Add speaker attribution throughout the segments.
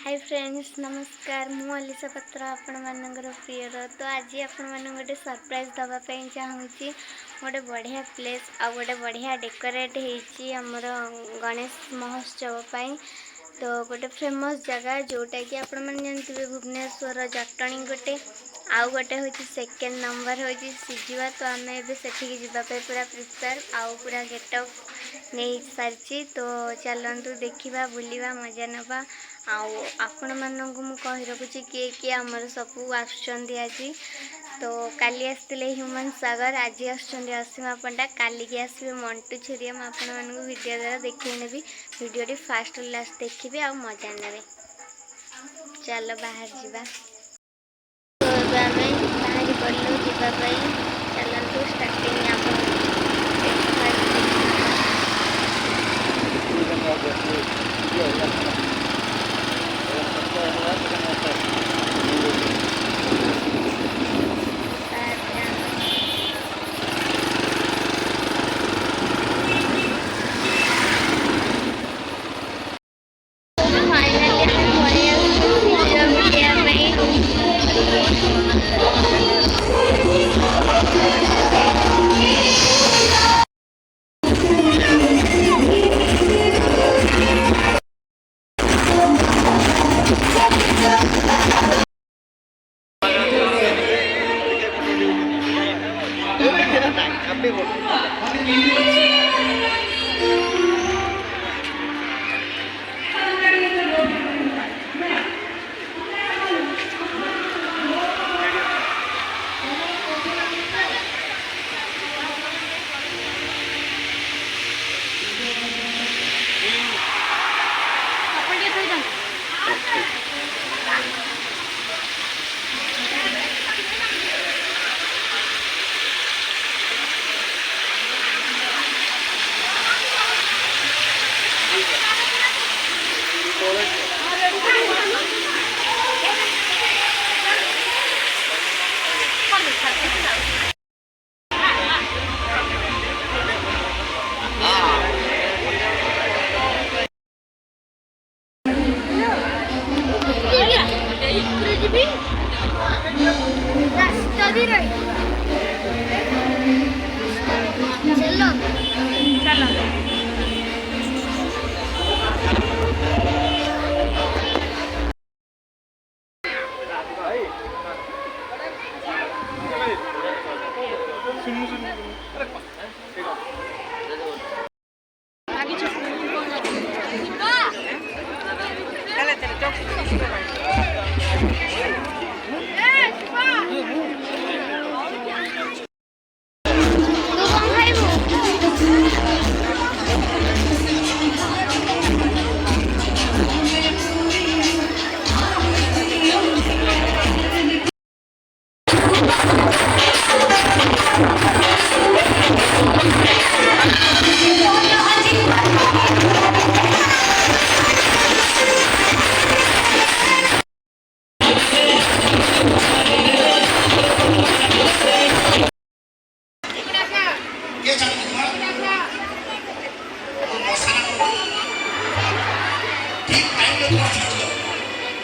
Speaker 1: Hi friends नमस्कार मु Alisa पत्र आपण मानकर प्रियर। तो आज आपण मान गोटे सरप्राइज दवाई चाहूँगी। गोटे बढ़िया प्लेस आ गोटे बढ़िया डेकोरेट होती आमर गणेश महोत्सव पाई। तो गोटे फेमस जगह जोटा कि आपण मैंने जानते भुवनेश्वर जटणी गोटे आउ गोटे हूँ सेकेंड नंबर हूँ सिजुआ। तो आम एठिकी जावाई पूरा प्रिपेयर आउ पूरा गेटअप नहीं सारी। तो चलतु देखा बुलवा मजा नवा आपण मानक मु कही रखुची किए आमर सब आसुचंदी आज। तो काली आसते ह्यूमन सागर आज आसमा पंडा काली की आसवे मंटू छुरिया आपण मानक वीडियो द्वारा देखी नेबी। वीडियो फास्ट लास्ट देखिए आ मजा ने। चलो बाहर जावा। तो आम बाहर पड़ू जावाई चलतु स्टार्टिंग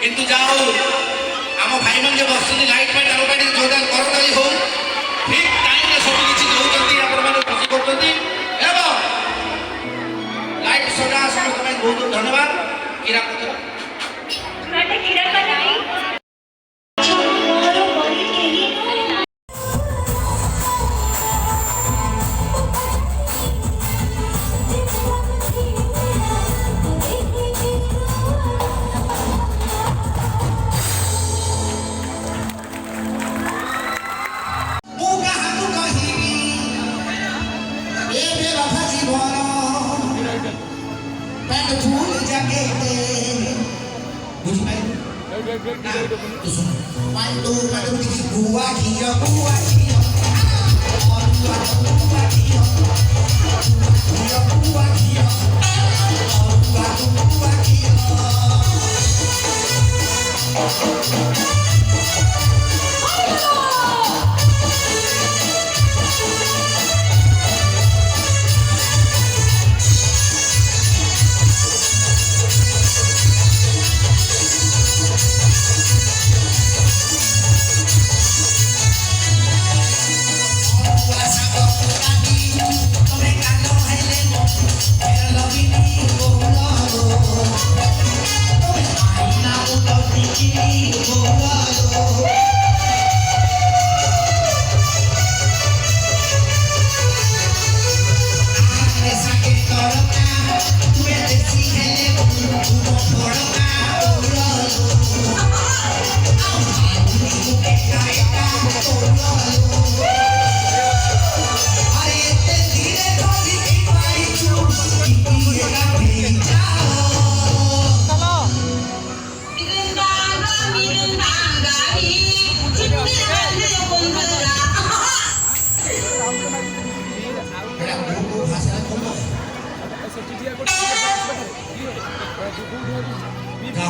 Speaker 2: किंतु जाओ आम भाई मन जो बस लाइट में डाल पाटी जोरदार करताली हो ठीक टाइम रे सब किछि दउचंती आपण माने खुशी करचंती एवं लाइट सोडा समस्त में बहुत धन्यवाद। कीरा पत्र माटे कीरा बनाई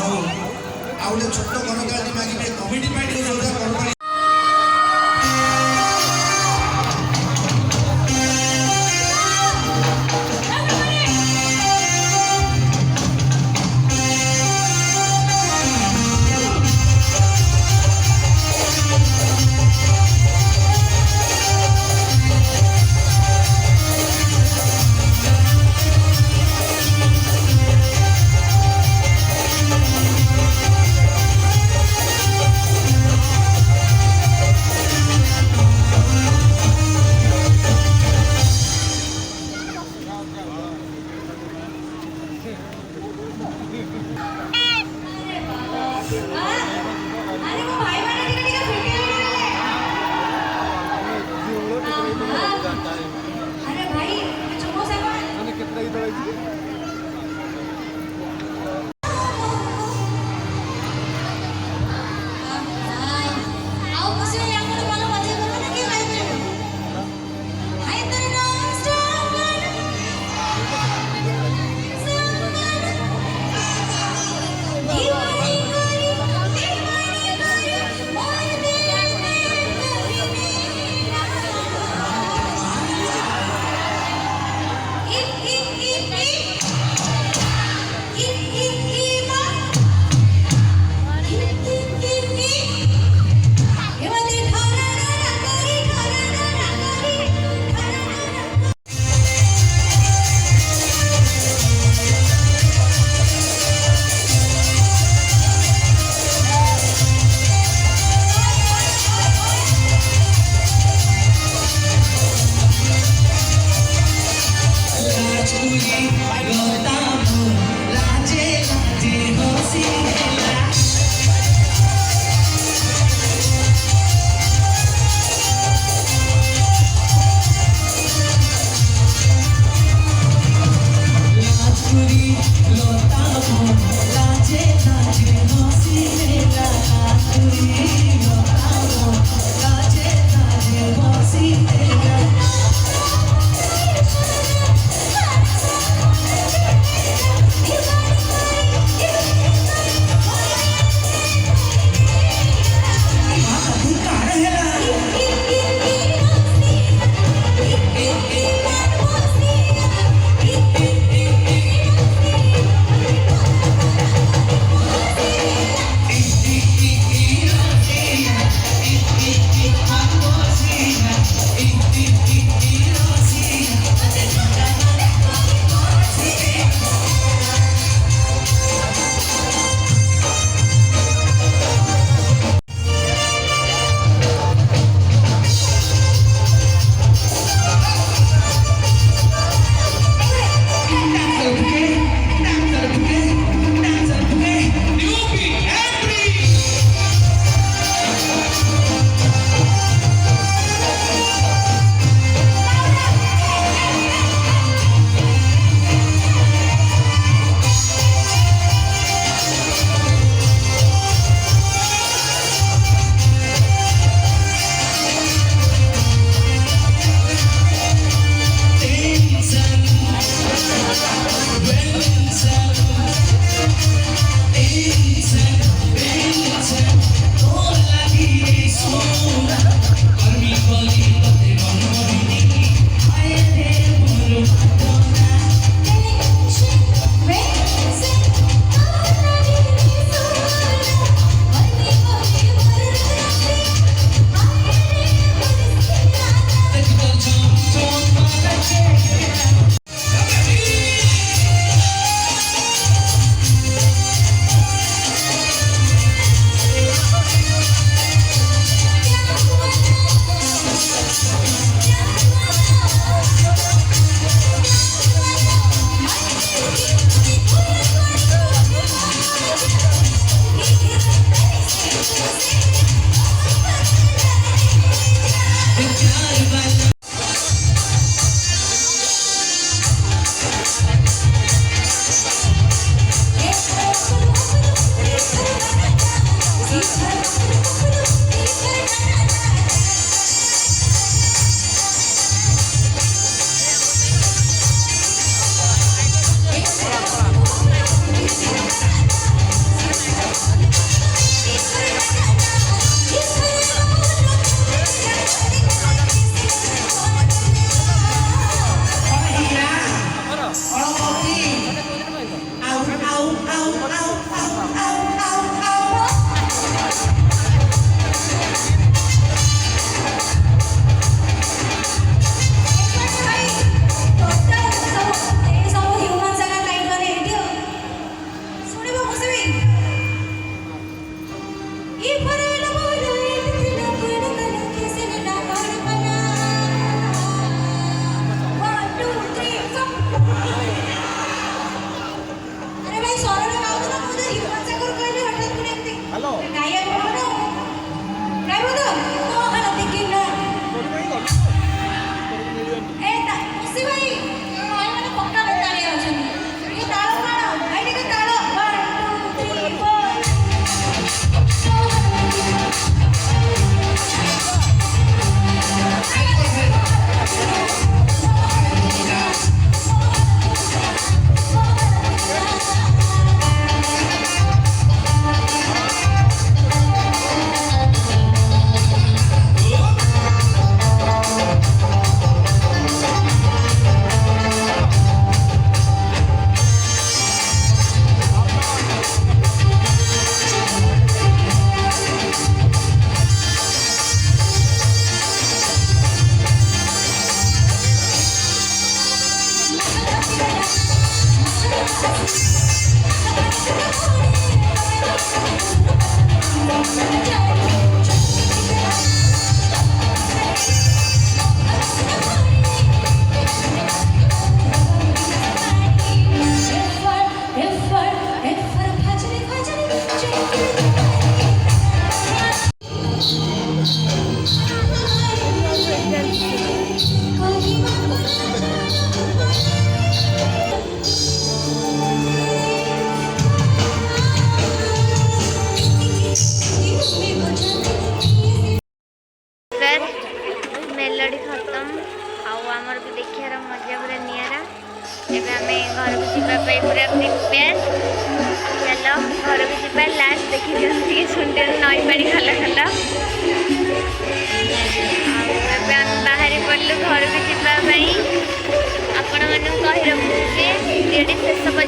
Speaker 2: ଆଉ ଆଉ ଗୋଟେ ଛୋଟ କରତାଳି ମାଗିବେ କମିଟି ପାଇଁ ଟିକେ ଯୋଉଟା କରତାଳି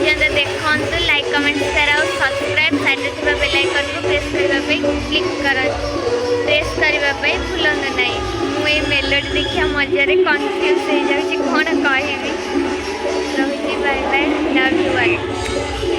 Speaker 1: पर्यंत देखंतु लाइक कमेंट शेयर और सब्सक्राइब साइड थे बेल आइकन को प्रेस करने क्लिक कर प्रेस करने भूलु ना मुझे मेलोडी देखिया मजारे कन्फ्यूज हो जाऊँगी कौन कहबी रही बाय बाय लव यू।